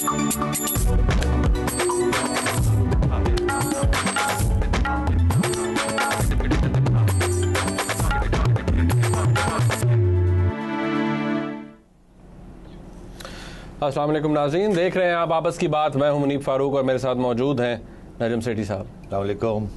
अस्सलाम वालेकुम नाज़रीन, देख रहे हैं आप आपस की बात। मैं हूं मुनीब फारूक और मेरे साथ मौजूद हैं नजम सेठी साहब। अस्सलाम वालेकुम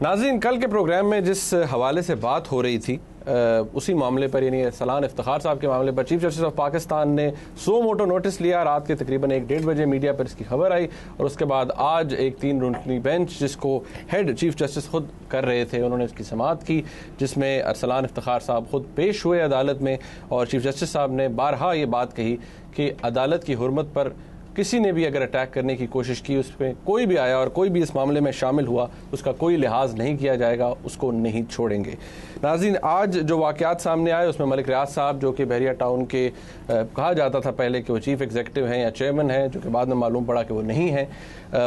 नाज़रीन, कल के प्रोग्राम में जिस हवाले से बात हो रही थी उसी मामले पर, यानी अरसलान इफ्तिखार साहब के मामले पर चीफ जस्टिस ऑफ पाकिस्तान ने सो मोटो नोटिस लिया। रात के तकरीबन 1-1:30 बजे मीडिया पर इसकी खबर आई और उसके बाद आज एक 3 रुकनी बेंच, जिसको हेड चीफ जस्टिस खुद कर रहे थे, उन्होंने इसकी समाअत की, जिसमें अरसलान इफ्तिखार साहब खुद पेश हुए अदालत में। और चीफ जस्टिस साहब ने बारहा ये बात कही कि अदालत की हुर्मत पर किसी ने भी अगर अटैक करने की कोशिश की, उस पर कोई भी आया और कोई भी इस मामले में शामिल हुआ, उसका कोई लिहाज नहीं किया जाएगा, उसको नहीं छोड़ेंगे। नाज़रीन, आज जो वाक़यात सामने आए उसमें मलिक रियाज साहब, जो कि बहरिया टाउन के कहा जाता था पहले कि वो चीफ़ एग्जीक्यूटिव हैं या चेयरमैन हैं, जो कि बाद में मालूम पड़ा कि वो नहीं हैं,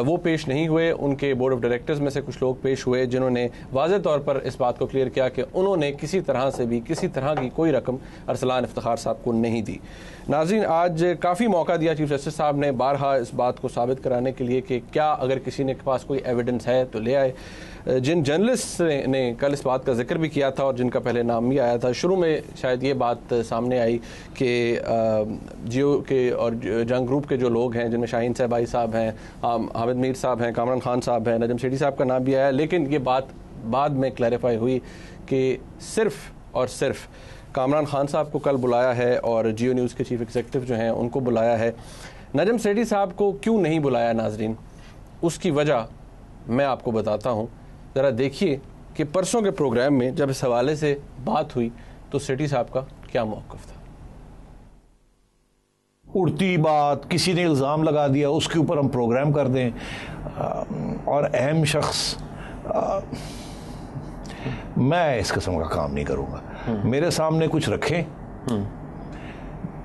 वो पेश नहीं हुए। उनके बोर्ड ऑफ डायरेक्टर्स में से कुछ लोग पेश हुए जिन्होंने वाज़ेह तौर पर इस बात को क्लियर किया कि उन्होंने किसी तरह से भी किसी तरह की कोई रकम अरसलान इफ्तिखार साहब को नहीं दी। नाज़रीन, आज काफ़ी मौका दिया चीफ जस्टिस साहब ने बारहा इस बात को साबित कराने के लिए कि क्या अगर किसी के पास कोई एविडेंस है तो ले आए। जिन जर्नलिस्ट ने कल इस बात का जिक्र भी किया था और जिनका पहले नाम भी आया था, शुरू में शायद ये बात सामने आई कि जियो के और जंग ग्रुप के जो लोग हैं, जिनमें शाहीन सहबाई साहब हैं, हामिद मीर साहब हैं, कामरान खान साहब हैं, नजम सेठी साहब का नाम भी आया, लेकिन ये बात बाद में क्लैरिफाई हुई कि सिर्फ़ और सिर्फ कामरान खान साहब को कल बुलाया है और जियो न्यूज़ के चीफ एग्जीक्यूटिव जो हैं उनको बुलाया है। नजम सेठी साहब को क्यों नहीं बुलाया नाजरीन, उसकी वजह मैं आपको बताता हूँ। ज़रा देखिए कि परसों के प्रोग्राम में जब इस हवाले से बात हुई तो सेठी साहब का क्या मौक़िफ़ था। उड़ती बात, किसी ने इल्ज़ाम लगा दिया, उसके ऊपर हम प्रोग्राम कर दें और अहम शख्स, मैं इस किस्म का काम नहीं करूँगा। मेरे सामने कुछ रखें,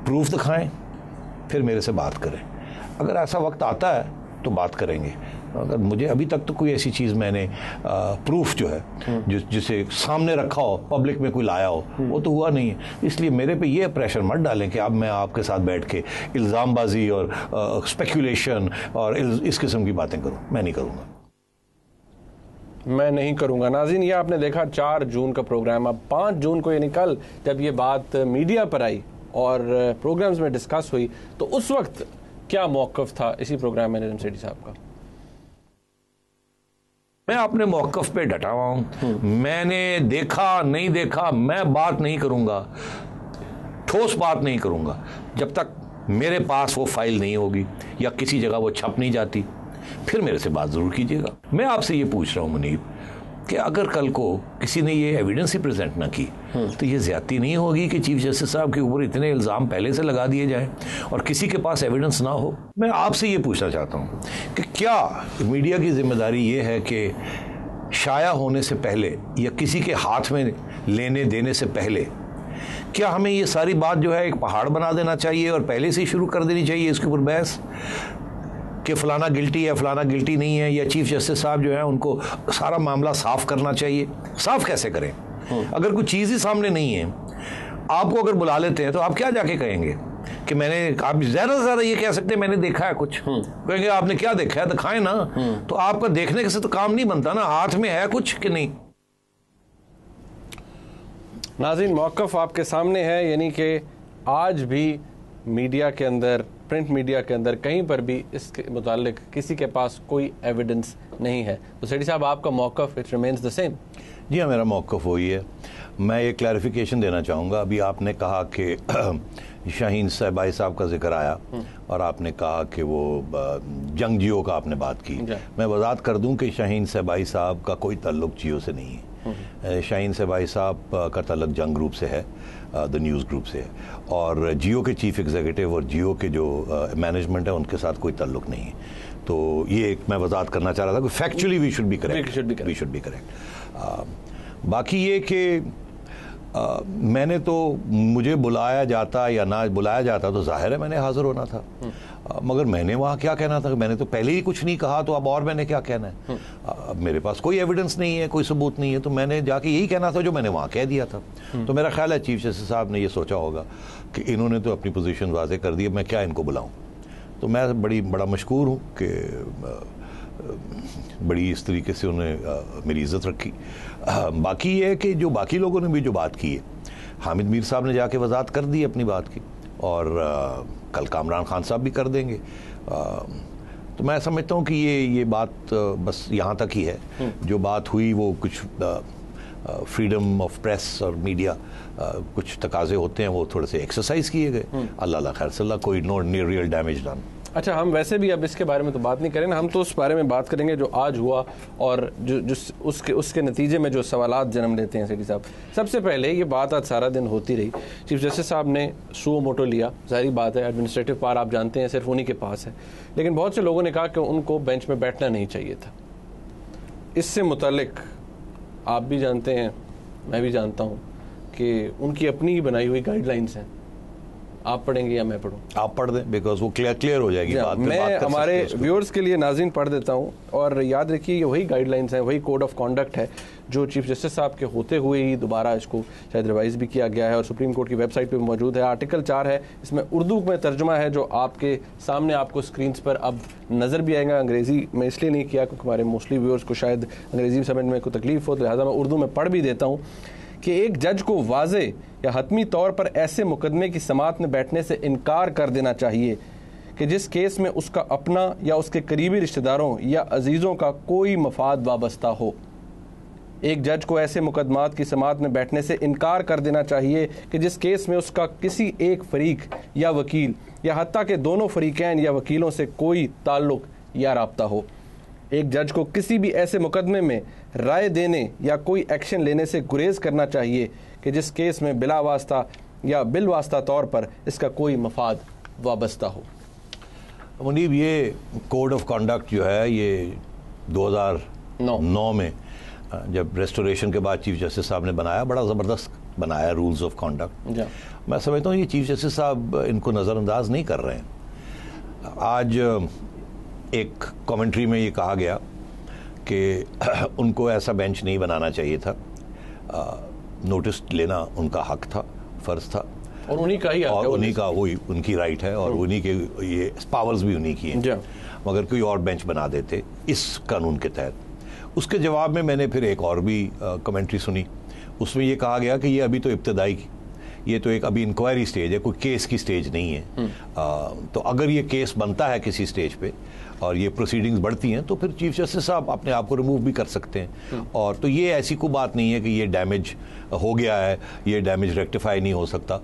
प्रूफ दिखाएं, फिर मेरे से बात करें। अगर ऐसा वक्त आता है तो बात करेंगे। अगर मुझे अभी तक तो कोई ऐसी चीज़ मैंने प्रूफ जो है जिसे सामने रखा हो, पब्लिक में कोई लाया हो, वो तो हुआ नहीं है। इसलिए मेरे पे ये प्रेशर मत डालें कि अब मैं आपके साथ बैठ के इल्ज़ामबाजी और स्पेकुलेशन और इस किस्म की बातें करूँ। मैं नहीं करूँगा, मैं नहीं करूंगा। नाज़रीन, ये आपने देखा 4 जून का प्रोग्राम, अब 5 जून को यानी कल जब ये बात मीडिया पर आई और प्रोग्राम्स में डिस्कस हुई तो उस वक्त क्या मौक़िफ़ था इसी प्रोग्राम में नजम सेठी साहब का? मैं अपने मौक़िफ़ पे डटा हुआ हूँ। मैंने देखा नहीं देखा, मैं बात नहीं करूँगा, ठोस बात नहीं करूँगा जब तक मेरे पास वो फाइल नहीं होगी या किसी जगह वो छप नहीं जाती। फिर मेरे से बात ज़रूर कीजिएगा। मैं आपसे ये पूछ रहा हूँ मुनीब कि अगर कल को किसी ने ये एविडेंस ही प्रेजेंट ना की तो ये ज़्यादती नहीं होगी कि चीफ जस्टिस साहब के ऊपर इतने इल्ज़ाम पहले से लगा दिए जाएं और किसी के पास एविडेंस ना हो? मैं आपसे ये पूछना चाहता हूँ कि क्या मीडिया की जिम्मेदारी ये है कि शाया होने से पहले या किसी के हाथ में लेने देने से पहले क्या हमें ये सारी बात जो है एक पहाड़ बना देना चाहिए और पहले से ही शुरू कर देनी चाहिए इसके ऊपर बहस कि फ़लाना गिल्टी है, फ़लाना गिल्टी नहीं है, या चीफ जस्टिस साहब जो है उनको सारा मामला साफ़ करना चाहिए? साफ़ कैसे करें? अगर कोई चीज़ ही सामने नहीं है, आपको अगर बुला लेते हैं तो आप क्या जाके कहेंगे कि मैंने, आप ज़्यादा से ज़्यादा ये कह सकते हैं मैंने देखा है कुछ, कहेंगे आपने क्या देखा है दिखाएं ना। तो आपका देखने से तो काम नहीं बनता ना, हाथ में है कुछ कि नहीं। नाज़रीन, मौक़िफ़ आपके सामने है, यानी कि आज भी मीडिया के अंदर, प्रिंट मीडिया के अंदर कहीं पर भी इसके मुतालिक किसी के पास कोई एविडेंस नहीं है। तो सेठी साहब, आपका मौक़िफ़ इट रिमेंस द सेम? जी हाँ, मेरा मौक़िफ़ वही है। मैं ये क्लैरिफिकेशन देना चाहूँगा। अभी आपने कहा कि शाहीन सहबाई साहब का जिक्र आया और आपने कहा कि वो जंग जियो का आपने बात की। मैं वज़ाहत कर दूँ कि शाहीन सहबाई साहब का कोई ताल्लुक़ जियो से नहीं है। शाहीन सहबाई साहब का ताल्लुक़ जंग ग्रुप से है, द न्यूज़ ग्रुप से है, और जियो के चीफ एग्जीक्यूटिव और जियो के जो मैनेजमेंट है उनके साथ कोई ताल्लुक़ नहीं है। तो ये एक मैं वज़ाहत करना चाह रहा था कि factually we should be correct. बाकी ये कि मैंने तो, मुझे बुलाया जाता या ना बुलाया जाता तो जाहिर है मैंने हाज़िर होना था, मगर मैंने वहाँ क्या कहना था? मैंने तो पहले ही कुछ नहीं कहा, तो अब और मैंने क्या कहना है? अब मेरे पास कोई एविडेंस नहीं है, कोई सबूत नहीं है, तो मैंने जाके यही कहना था जो मैंने वहाँ कह दिया था। तो मेरा ख्याल है चीफ जस्टिस साहब ने ये सोचा होगा कि इन्होंने तो अपनी पोजीशन वाज़े कर दी, मैं क्या इनको बुलाऊँ? तो मैं बड़ा मशकूर हूँ कि बड़ी इस तरीके से उन्होंने मेरी इज़्ज़त रखी। बाकी ये है कि जो बाकी लोगों ने भी जो बात की है, हामिद मीर साहब ने जाके वजाहत कर दी अपनी बात की, और कल कामरान खान साहब भी कर देंगे। तो मैं समझता हूँ कि ये बात बस यहाँ तक ही है। जो बात हुई वो कुछ फ्रीडम ऑफ प्रेस और मीडिया कुछ तकाजे होते हैं, वो थोड़े से एक्सरसाइज किए गए। अल्लाह खैर सल्ला, कोई नो रियल डैमेज डन। अच्छा, हम वैसे भी अब इसके बारे में तो बात नहीं करेंगे, हम तो उस बारे में बात करेंगे जो आज हुआ और जो उसके नतीजे में जो सवालात जन्म लेते हैं। सेठी साहब, सबसे पहले ये बात आज सारा दिन होती रही, चीफ जस्टिस साहब ने सुओ मोटो लिया, जाहिर बात है एडमिनिस्ट्रेटिव पावर आप जानते हैं सिर्फ उन्हीं के पास है, लेकिन बहुत से लोगों ने कहा कि उनको बेंच में बैठना नहीं चाहिए था। इससे मुतालिक आप भी जानते हैं, मैं भी जानता हूँ कि उनकी अपनी ही बनाई हुई गाइडलाइंस हैं। आप पढ़ेंगे या मैं पढ़ूं? आप पढ़ दें, बिकॉज वो क्लियर हो जाएगी बात। मैं हमारे व्यूअर्स के लिए नाज़रीन पढ़ देता हूं, और याद रखिए ये वही गाइडलाइंस हैं, वही कोड ऑफ कॉन्डक्ट है जो चीफ जस्टिस साहब के होते हुए ही दोबारा इसको शायद रिवाइज भी किया गया है और सुप्रीम कोर्ट की वेबसाइट पे मौजूद है। आर्टिकल 4 है, इसमें उर्दू में तर्जुमा है जो आपके सामने आपको स्क्रीन पर अब नज़र भी आएगा। अंग्रेज़ी में इसलिए नहीं किया क्योंकि हमारे मोस्टली व्यूअर्स को शायद अंग्रेज़ी समझने में कोई तकलीफ हो, तो लिहाजा मैं उर्दू में पढ़ भी देता हूँ कि एक जज को वाज़े या हतमी तौर पर ऐसे मुकदमे की समाअत में बैठने से इनकार कर देना चाहिए कि जिस केस में उसका अपना या उसके करीबी रिश्तेदारों या अजीज़ों का कोई मफाद वाबस्ता हो। एक जज को ऐसे मुकदमात की समाअत में बैठने से इनकार कर देना चाहिए कि जिस केस में उसका किसी एक फरीक या वकील या हत्ता के दोनों फरीकैन या वकीलों से कोई ताल्लुक या राब्ता हो। एक जज को किसी भी ऐसे मुकदमे में राय देने या कोई एक्शन लेने से गुरेज करना चाहिए कि जिस केस में बिला वास्ता या बिल वास्ता तौर पर इसका कोई मफाद वाबस्ता हो। मुनीब, ये कोड ऑफ कॉन्डक्ट जो है ये 2009 में जब रेस्टोरेशन के बाद चीफ जस्टिस साहब ने बनाया, बड़ा ज़बरदस्त बनाया रूल्स ऑफ कॉन्डक्ट। मैं समझता हूँ ये चीफ जस्टिस साहब इनको नज़रअंदाज नहीं कर रहे हैं। आज एक कमेंट्री में ये कहा गया कि उनको ऐसा बेंच नहीं बनाना चाहिए था, नोटिस लेना उनका हक था, फ़र्ज था, और उन्हीं का ही, और उन्हीं का वही उनकी राइट है, और उन्हीं के ये पावर्स भी उन्हीं की हैं। मगर कोई और बेंच बना देते इस कानून के तहत। उसके जवाब में मैंने फिर एक और भी कमेंट्री सुनी, उसमें ये कहा गया कि ये अभी तो इब्तदाई, ये तो एक अभी इंक्वायरी स्टेज है, कोई केस की स्टेज नहीं है। तो अगर ये केस बनता है किसी स्टेज पे और ये प्रोसीडिंग्स बढ़ती हैं तो फिर चीफ जस्टिस साहब अपने आप को रिमूव भी कर सकते हैं। और तो ये ऐसी कोई बात नहीं है कि ये डैमेज हो गया है, ये डैमेज रेक्टिफाई नहीं हो सकता,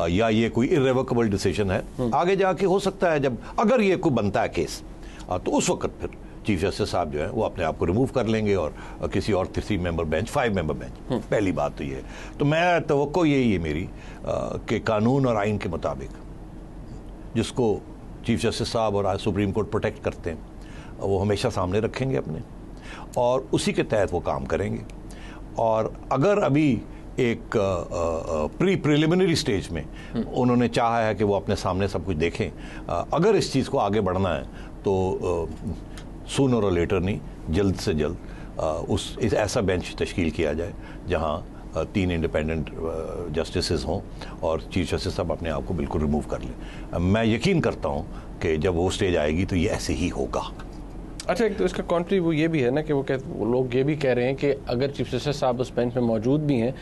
या ये कोई इर्रेवोकेबल डिसीजन है। आगे जाके हो सकता है जब अगर ये कोई बनता है केस, तो उस वक्त फिर चीफ जस्टिस साहब जो है वो अपने आप को रिमूव कर लेंगे और किसी और 3 मेंबर बेंच, 5 मेंबर बेंच। पहली बात तो ये है। तो मैं तवक्को यही है मेरी कि कानून और आइन के मुताबिक जिसको चीफ जस्टिस साहब और आज सुप्रीम कोर्ट प्रोटेक्ट करते हैं, वो हमेशा सामने रखेंगे अपने, और उसी के तहत वो काम करेंगे। और अगर अभी एक प्रिलिमिनरी स्टेज में उन्होंने चाहा है कि वो अपने सामने सब कुछ देखें, अगर इस चीज़ को आगे बढ़ना है तो सूनर और लेटर नहीं, जल्द से जल्द ऐसा बेंच तश्कील किया जाए जहां 3 इंडिपेंडेंट जस्टिसेस हों और चीफ जस्टिस साहब अपने आप को बिल्कुल रिमूव कर लें। मैं यकीन करता हूं कि जब वो स्टेज आएगी तो ये ऐसे ही होगा। अच्छा, एक तो इसका कॉन्ट्री वो ये भी है ना कि वो लोग ये भी कह रहे हैं कि अगर चीफ जस्टिस साहब उस बेंच में मौजूद भी हैं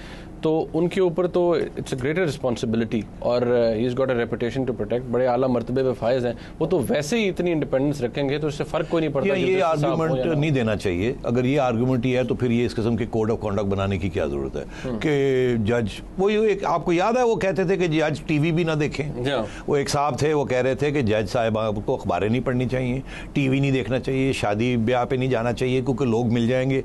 तो उनके ऊपर तो इट्स अ ग्रेटर रिस्पॉन्सिबिलिटी, और he is got a reputation to protect, बड़े आला मर्तबे पे फायज हैं, वो तो वैसे ही इतनी इंडिपेंडेंस रखेंगे तो इससे फ़र्क कोई नहीं पड़ता। ये आर्गूमेंट नहीं देना चाहिए। अगर ये आर्गूमेंट ही है तो फिर ये इस किस्म के कोड ऑफ कॉन्डक्ट बनाने की क्या ज़रूरत है कि जज, वो एक आपको याद है वो कहते थे कि जज टीवी भी ना देखें। वो एक साहब थे, वो कह रहे थे कि जज साहब को अखबारें नहीं पढ़नी चाहिए, टीवी नहीं देखना चाहिए, शादी ब्याह पे नहीं जाना चाहिए क्योंकि लोग मिल जाएंगे,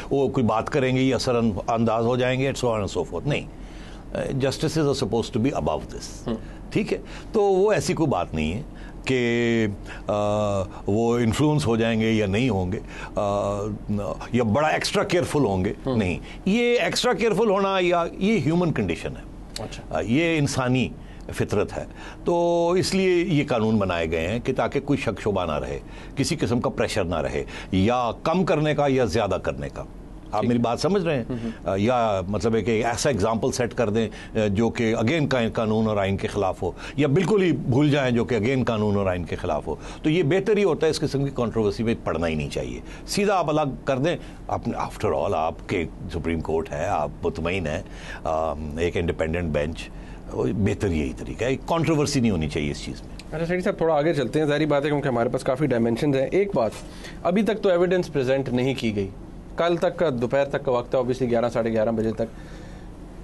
वो कोई बात करेंगे, ये असर अंदाज हो जाएंगे, and so on and so forth. नहीं, justice are supposed to be above this. ठीक है, तो वो ऐसी कोई बात नहीं है कि वो इन्फ्लुएंस हो जाएंगे या नहीं होंगे, या बड़ा एक्स्ट्रा केयरफुल होंगे। नहीं, ये एक्स्ट्रा केयरफुल होना या ये ह्यूमन कंडीशन है। अच्छा, ये इंसानी फितरत है। तो इसलिए ये कानून बनाए गए हैं कि ताकि कोई शक शुबा ना रहे, किसी किस्म का प्रेशर ना रहे, या कम करने का या ज़्यादा करने का। आप मेरी बात समझ रहे हैं? या मतलब है कि ऐसा एग्जाम्पल सेट कर दें जो कि अगेन कानून और आइन के खिलाफ हो, या बिल्कुल ही भूल जाएं जो कि अगेन कानून और आइन के खिलाफ हो। तो ये बेहतर ही होता है, इस किस्म की कंट्रोवर्सी में पड़ना ही नहीं चाहिए, सीधा आप अलग कर दें। अपने आफ्टर ऑल आपके सुप्रीम कोर्ट है, आप मुतमईन हैं, एक इंडिपेंडेंट बेंच, बेहतर यही तरीका है, कंट्रोवर्सी नहीं होनी चाहिए इस चीज़ में। अच्छा सेठी साहब, थोड़ा आगे चलते हैं। ज़ाहिर बात है क्योंकि हमारे पास काफ़ी डायमेंशन हैं। एक बात, अभी तक तो एविडेंस प्रेजेंट नहीं की गई, कल तक का दोपहर तक का वक्त है, ऑब्वियसली 11 साढ़े 11 बजे तक।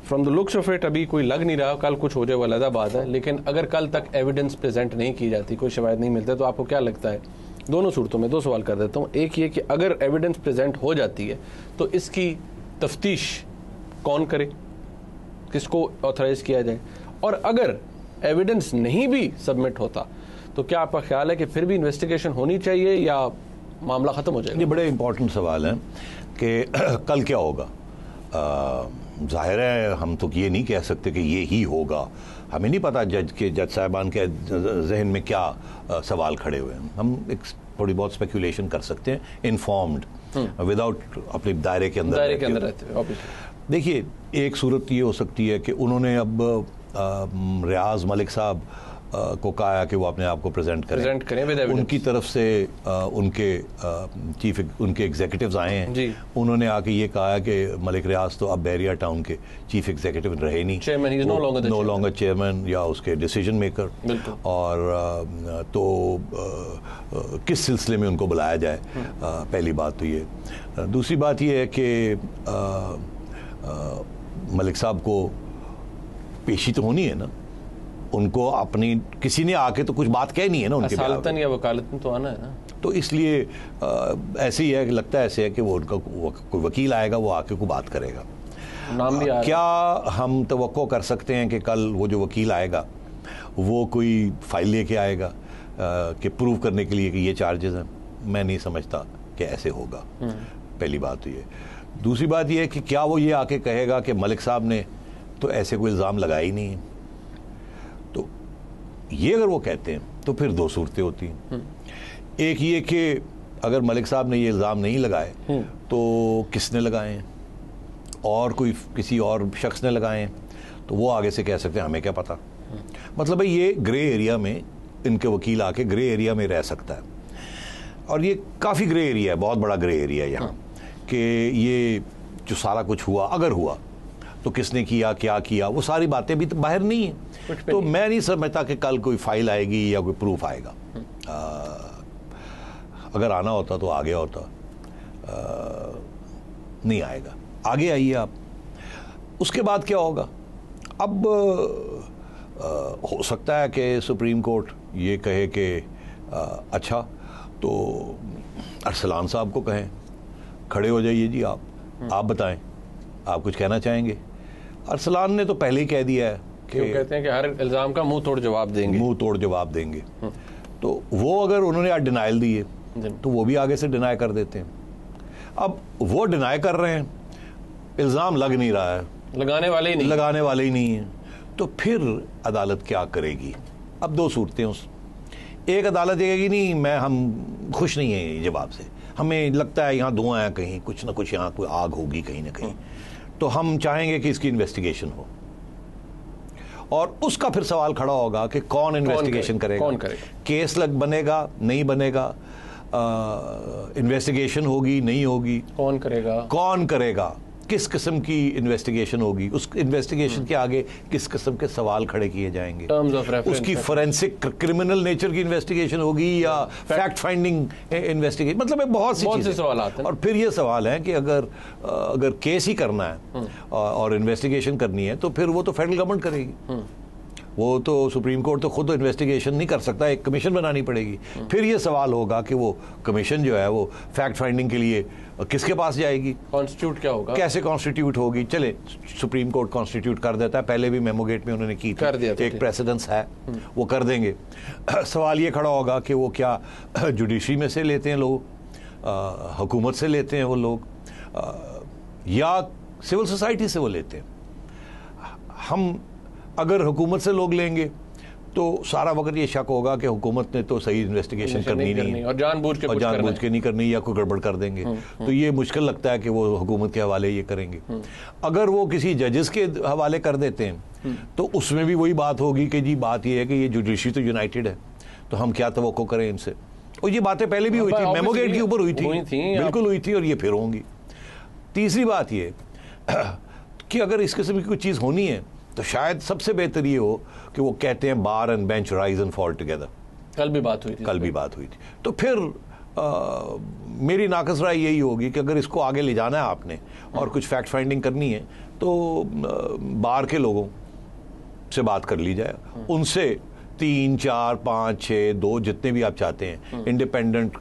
From the looks of it अभी कोई लग नहीं रहा, कल कुछ हो जाए वो अलग बात है, लेकिन अगर कल तक एविडेंस प्रेजेंट नहीं की जाती, कोई शवाहिद नहीं मिलते, तो आपको क्या लगता है? दोनों सूरतों में 2 सवाल कर देता हूँ। एक ये कि अगर एविडेंस प्रेजेंट हो जाती है तो इसकी तफ्तीश कौन करे, किसको ऑथराइज किया जाए? और अगर एविडेंस नहीं भी सबमिट होता तो क्या आपका ख्याल है कि फिर भी इन्वेस्टिगेशन होनी चाहिए या मामला ख़त्म हो जाएगा? ये बड़े इंपॉर्टेंट सवाल हैं कि कल क्या होगा। जाहिर है हम तो ये नहीं कह सकते कि ये ही होगा, हमें नहीं पता जज साहिबान के जहन में क्या सवाल खड़े हुए हैं। हम एक थोड़ी बहुत स्पेकुलेशन कर सकते हैं, इन्फॉर्म्ड, विदाउट अपने दायरे के अंदर रहते हुए। देखिए, एक सूरत ये हो सकती है कि उन्होंने अब रियाज मलिक साहब को कहा कि वो अपने आप को प्रेजेंट करें विद एविडेंस। उनकी तरफ से उनके एग्जीक्यूटिव्स आए हैं, उन्होंने आके ये कहा कि मलिक रियाज तो अब बहरिया टाउन के चीफ एग्जीक्यूटिव रहे नहीं, नो लॉन्गर चेयरमैन या उसके डिसीजन मेकर, और तो किस सिलसिले में उनको बुलाया जाए, पहली बात तो ये। दूसरी बात ये है कि मलिक साहब को पेशी तो होनी है ना, उनको अपनी किसी ने आके तो कुछ बात कह नहीं है ना उनके असालतन या वकालतन तो आना है ना, तो इसलिए ऐसे ही है, लगता है ऐसे है कि वो उनका कोई वकील आएगा, वो आके को बात करेगा। नाम भी क्या हम तवक्को कर सकते हैं कि कल वो जो वकील आएगा वो कोई फाइल लेके आएगा कि प्रूव करने के लिए कि ये चार्जेस हैं? मैं नहीं समझता कि ऐसे होगा, पहली बात तो ये। दूसरी बात ये है कि क्या वो ये आके कहेगा कि मलिक साहब ने तो ऐसे कोई इल्ज़ाम लगाया ही नहीं है? तो ये अगर वो कहते हैं तो फिर 2 सूरतें होती हैं। एक ये कि अगर मलिक साहब ने ये इल्ज़ाम नहीं लगाए तो किसने लगाए हैं, और कोई किसी और शख्स ने लगाए हैं, तो वो आगे से कह सकते हैं हमें क्या पता। मतलब है ये ग्रे एरिया में, इनके वकील आके ग्रे एरिया में रह सकता है, और ये काफ़ी ग्रे एरिया है, बहुत बड़ा ग्रे एरिया है यहाँ, कि ये जो सारा कुछ हुआ, अगर हुआ तो किसने किया, क्या किया, वो सारी बातें भी तो बाहर नहीं है। तो मैं नहीं समझता कि कल कोई फाइल आएगी या कोई प्रूफ आएगा। अगर आना होता तो आगे होता, नहीं आएगा। आगे आइए आप, उसके बाद क्या होगा? अब हो सकता है कि सुप्रीम कोर्ट ये कहे कि अच्छा तो अरसलान साहब को कहें खड़े हो जाइए जी, आप बताएं, आप कुछ कहना चाहेंगे? अरसलान ने तो पहले ही कह दिया है कि कहते हैं कि हर इल्ज़ाम का मुंह तोड़ जवाब देंगे। तो वो अगर उन्होंने आज डिनाइल दी है तो वो भी आगे से डिनाई कर देते हैं। अब वो डिनाई कर रहे हैं, इल्ज़ाम लग नहीं रहा है, लगाने वाले ही नहीं है, तो फिर अदालत क्या करेगी? अब 2 सूरतें, एक अदालत कहेगी नहीं, हम खुश नहीं हैं जवाब से, हमें लगता है यहाँ धुआं है, कहीं कुछ ना कुछ यहाँ कोई आग होगी कहीं ना कहीं, तो हम चाहेंगे कि इसकी इन्वेस्टिगेशन हो। और उसका फिर सवाल खड़ा होगा कि कौन इन्वेस्टिगेशन करेगा, केस बनेगा नहीं बनेगा, इन्वेस्टिगेशन होगी नहीं होगी, कौन करेगा, किस किस्म की इन्वेस्टिगेशन होगी, उस इन्वेस्टिगेशन के आगे किस किस्म के सवाल खड़े किए जाएंगे, उसकी फोरेंसिक क्रिमिनल नेचर की इन्वेस्टिगेशन होगी या फैक्ट फाइंडिंग इन्वेस्टिगेशन, मतलब बहुत से सवाल आते हैं। और फिर ये सवाल है कि अगर केस ही करना है और इन्वेस्टिगेशन करनी है तो फिर वो तो फेडरल गवर्नमेंट करेगी, वो तो सुप्रीम कोर्ट तो खुद इन्वेस्टिगेशन नहीं कर सकता, एक कमीशन बनानी पड़ेगी। फिर ये सवाल होगा कि वो कमीशन जो है वो फैक्ट फाइंडिंग के लिए किसके पास जाएगी, कॉन्स्टिट्यूट क्या होगा, कैसे कॉन्स्टिट्यूट होगी। चले सुप्रीम कोर्ट कॉन्स्टिट्यूट कर देता है, पहले भी मेमोगेट में उन्होंने की थी, एक प्रेसिडेंस है, वो कर देंगे। सवाल ये खड़ा होगा कि वो क्या जुडिशरी में से लेते हैं लोग, हुकूमत से लेते हैं वो लोग, या सिविल सोसाइटी से वो लेते हैं। हम अगर हुकूमत से लोग लेंगे तो सारा वक्त ये शक होगा कि हुकूमत ने तो सही इन्वेस्टिगेशन करनी नहीं और जानबूझ के नहीं करनी या कोई गड़बड़ कर देंगे। तो ये मुश्किल लगता है कि वो हुकूमत के हवाले ये करेंगे। अगर वो किसी जजेस के हवाले कर देते हैं तो उसमें भी वही बात होगी कि जी बात ये है कि ये जुडिशरी तो यूनाइटेड है, तो हम क्या तवक्को करें इनसे। और ये बातें पहले भी हुई थी, मेमोगेट के ऊपर हुई थी, बिल्कुल हुई थी और ये फिर होंगी। तीसरी बात ये कि अगर इस किस्म की कोई चीज़ होनी है तो शायद सबसे बेहतर ये हो कि वो कहते हैं bar and bench rise and fall together. कल भी बात हुई थी। तो फिर मेरी नाकस राय यही होगी कि अगर इसको आगे ले जाना है आपने और कुछ फैक्ट फाइंडिंग करनी है तो बार के लोगों से बात कर ली जाए, उनसे 3, 4, 5, 6, 2 जितने भी आप चाहते हैं इंडिपेंडेंट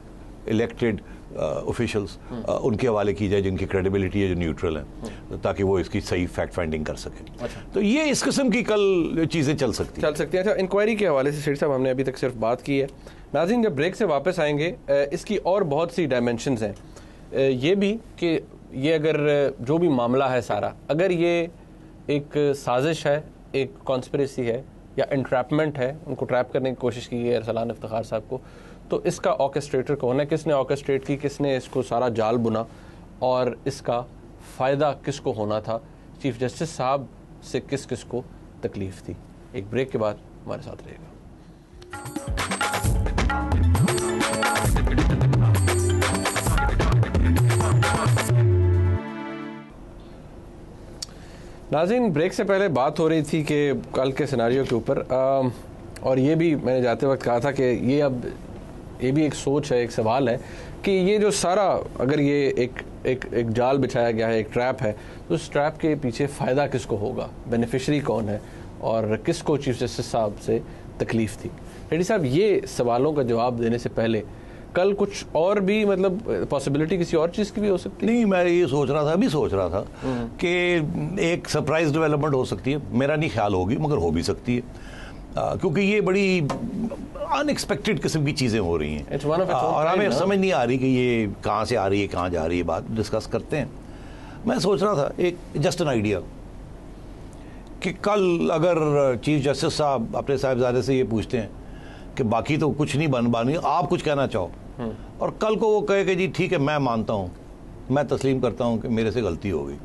इलेक्टेड ऑफिशियल्स उनके हवाले की जाए जिनकी क्रेडिबिलिटी है, जो न्यूट्रल हैं, ताकि वो इसकी सही फैक्ट फाइंडिंग कर सकें। अच्छा। तो ये इस किस्म की कल चीज़ें चल सकती हैं। अच्छा, इंक्वायरी के हवाले से सेठ साहब हमने अभी तक सिर्फ बात की है। नाज़रीन, जब ब्रेक से वापस आएंगे इसकी और बहुत सी डायमेंशंस हैं। ये भी कि ये अगर जो भी मामला है सारा, अगर ये एक साजिश है, एक कॉन्स्पिरेसी है या इंट्रैपमेंट है, उनको ट्रैप करने की कोशिश की है अरसलान इफ्तिखार साहब को, तो इसका ऑर्केस्ट्रेटर कौन है, किसने ऑर्केस्ट्रेट की, किसने इसको सारा जाल बुना और इसका फ़ायदा किसको होना था, चीफ जस्टिस साहब से किस किस को तकलीफ थी। एक ब्रेक के बाद हमारे साथ रहेगा। नाज़रीन, ब्रेक से पहले बात हो रही थी कि कल के सिनारियो के ऊपर, और ये भी मैंने जाते वक्त कहा था कि ये भी एक सोच है, एक सवाल है कि ये जो सारा, अगर ये एक जाल बिछाया गया है, एक ट्रैप है, तो उस ट्रैप के पीछे फ़ायदा किसको होगा, बेनिफिशरी कौन है और किसको चीफ जस्टिस साहब से तकलीफ़ थी। रेड्डी साहब, ये सवालों का जवाब देने से पहले कल कुछ और भी, मतलब पॉसिबिलिटी किसी और चीज़ की भी हो सकती है? नहीं, मैं ये सोच रहा था कि एक सरप्राइज डेवलपमेंट हो सकती है। मेरा नहीं ख्याल होगी, मगर हो भी सकती है, क्योंकि ये बड़ी अनएक्सपेक्टेड किस्म की चीज़ें हो रही हैं और हमें समझ नहीं आ रही कि ये कहाँ से आ रही है, कहाँ जा रही है। बात डिस्कस करते हैं। मैं सोच रहा था, एक जस्ट एन आइडिया, कि कल अगर चीफ जस्टिस साहब अपने साहिबजादे से ये पूछते हैं कि बाकी तो कुछ नहीं बानी, आप कुछ कहना चाहो, और कल को वो कहे कि जी ठीक है, मैं मानता हूँ, मैं तस्लीम करता हूँ कि मेरे से गलती हो गई,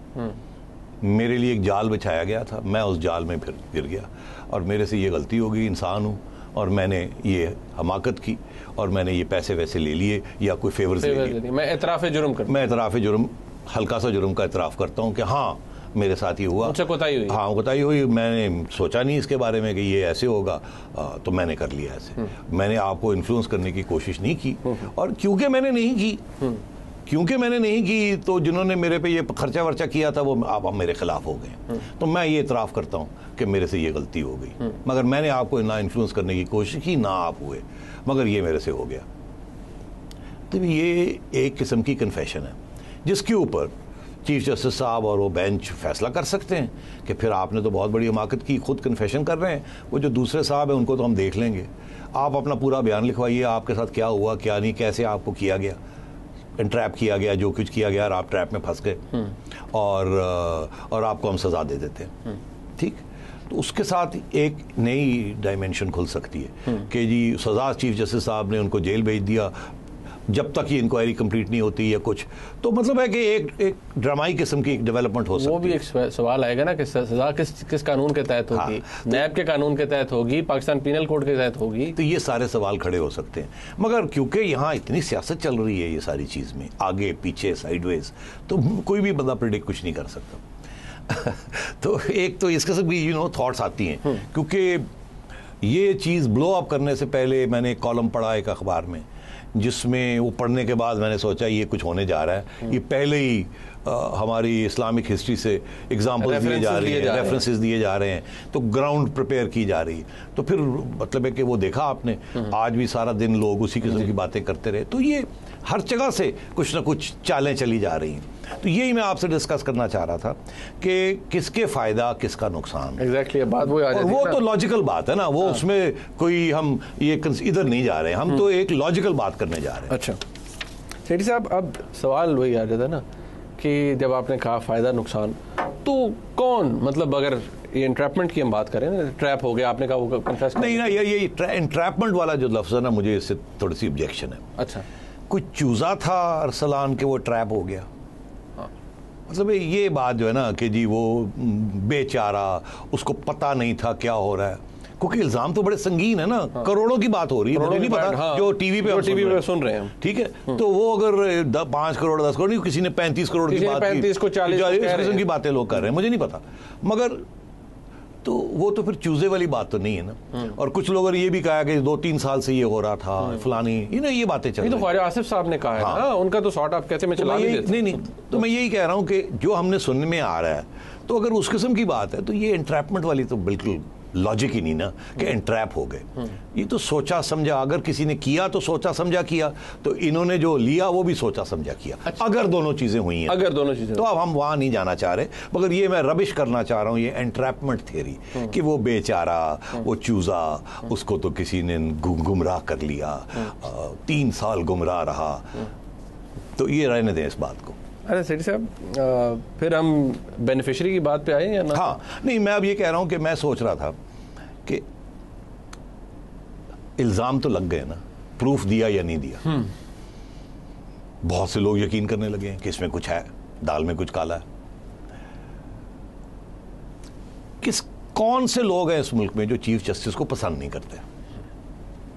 मेरे लिए एक जाल बिछाया गया था, मैं उस जाल में फिर गिर गया और मेरे से ये गलती हो गई, इंसान हूँ और मैंने ये हमाकत की और मैंने ये पैसे वैसे ले लिए या कोई फेवर्स ले लिए, मैं एतराफ़ जुर्म हल्का सा जुर्म का एतराफ़ करता हूँ कि हाँ मेरे साथ ही हुआ, मुझसे कोताही हुई। हाँ, कोताही हुई, मैंने सोचा नहीं इसके बारे में कि ये ऐसे होगा, तो मैंने कर लिया ऐसे। मैंने आपको इन्फ्लुएंस करने की कोशिश नहीं की, और क्योंकि मैंने नहीं की तो जिन्होंने मेरे पे ये खर्चा वर्चा किया था वो आप मेरे खिलाफ हो गए। तो मैं ये इतराफ़ करता हूँ कि मेरे से ये गलती हो गई, मगर मैंने आपको ना इन्फ्लुएंस करने की कोशिश की, ना आप हुए, मगर ये मेरे से हो गया। तो ये एक किस्म की कन्फेशन है जिसके ऊपर चीफ जस्टिस साहब और वो बेंच फैसला कर सकते हैं कि फिर आपने तो बहुत बड़ी हमाकत की, खुद कन्फेशन कर रहे हैं, वो जो दूसरे साहब हैं उनको तो हम देख लेंगे, आप अपना पूरा बयान लिखवाइए, आपके साथ क्या हुआ क्या नहीं, कैसे आपको किया गया, ट्रैप किया गया, जो कुछ किया गया और आप ट्रैप में फंस गए और आपको हम सज़ा दे देते हैं। ठीक, तो उसके साथ एक नई डायमेंशन खुल सकती है कि जी सज़ा चीफ जस्टिस साहब ने उनको जेल भेज दिया जब तक ये इंक्वायरी कंप्लीट नहीं होती या कुछ, तो मतलब है कि एक ड्रामाई किस्म की एक डेवलपमेंट हो सकती है। वो भी एक सवाल आएगा ना कि सजा किस कानून के तहत होगी, नैब के कानून के तहत होगी, पाकिस्तान पीनल कोड के तहत होगी, तो ये सारे सवाल खड़े हो सकते हैं। मगर क्योंकि यहाँ इतनी सियासत चल रही है ये सारी चीज़ में, आगे पीछे साइडवेज, तो कोई भी बंदा प्रेडिक्ट कुछ नहीं कर सकता। तो एक तो इस किस्म की थॉट्स आती हैं, क्योंकि ये चीज़ ब्लो अप करने से पहले मैंने एक कॉलम पढ़ा एक अखबार में, जिसमें वो पढ़ने के बाद मैंने सोचा ये कुछ होने जा रहा है। ये पहले ही हमारी इस्लामिक हिस्ट्री से एग्जाम्पल्स दिए जा रही हैं, रेफरेंसेस दिए जा रहे हैं, तो ग्राउंड प्रिपेयर की जा रही है। तो फिर मतलब है कि वो देखा आपने, आज भी सारा दिन लोग उसी किस्म की बातें करते रहे, तो ये हर जगह से कुछ ना कुछ चालें चली जा रही हैं। तो यही मैं आपसे डिस्कस करना चाह रहा था कि किसके फायदा किसका नुकसान। एग्जैक्टली, बात वो तो लॉजिकल बात है ना, वो उसमें कोई हम ये इधर नहीं जा रहे, हम तो एक लॉजिकल बात करने जा रहे हैं। अच्छा सेठी साहब, अब सवाल वही आ जाता है ना कि जब आपने कहा फायदा नुकसान, तो कौन, मतलब अगर ये इंट्रैपमेंट की हम बात करें ना, ट्रैप हो गया, आपने कहा वो कन्फेस नहीं ना, ये इंट्रैपमेंट वाला जो लफ्ज़ है ना, मुझे इससे थोड़ी सी ऑब्जेक्शन है। अच्छा, कुछ चूजा था अरसलान के वो ट्रैप हो गया। हाँ। मतलब ये बात जो है ना कि जी वो बेचारा, उसको पता नहीं था क्या हो रहा है, क्योंकि इल्जाम तो बड़े संगीन है ना। हाँ। करोड़ों की बात हो रही है, मुझे नहीं पता। हाँ। जो टीवी पे सुन रहे हैं, ठीक है, तो वो अगर 5 करोड़ 10 करोड़ नहीं, किसी ने 35 करोड़ की बात, 35 को 40 इस किस्म की बातें लोग कर रहे हैं, मुझे नहीं पता। मगर तो वो तो फिर चूजे वाली बात तो नहीं है ना। और कुछ लोगों ने ये भी कहा कि 2-3 साल से ये हो रहा था, फलानी, ये बातें चल रही। तो ख्वाजा आसिफ साहब ने कहा है। हाँ। ना, उनका तो सॉर्ट आप कहते में चला नहीं, तो मैं यही कह रहा हूं कि जो हमने सुनने में आ रहा है, तो अगर उस किस्म की बात है तो ये एंट्रैपमेंट वाली तो बिल्कुल लॉजिक ही नहीं ना कि एंट्रैप हो गए। ये तो सोचा समझा, अगर किसी ने किया तो सोचा समझा किया, तो इन्होंने जो लिया वो भी सोचा समझा किया। अच्छा। अगर दोनों चीजें हुई हैं, अगर दोनों चीजें, तो अब हम वहां नहीं जाना चाह रहे, मगर ये मैं रबिश करना चाह रहा हूं, ये एंट्रैपमेंट थ्योरी कि वो बेचारा, वो चूजा, उसको तो किसी ने गुमराह कर लिया, 3 साल गुमराह रहा। तो ये रहने दें इस बात को। अरे सेठी साहब, फिर हम बेनिफिशियरी की बात पे आए या ना? हाँ, नहीं, मैं अब ये कह रहा हूं कि मैं सोच रहा था कि इल्जाम तो लग गए ना, प्रूफ दिया या नहीं दिया। बहुत से लोग यकीन करने लगे हैं कि इसमें कुछ है, दाल में कुछ काला है। कौन से लोग हैं इस मुल्क में जो चीफ जस्टिस को पसंद नहीं करते?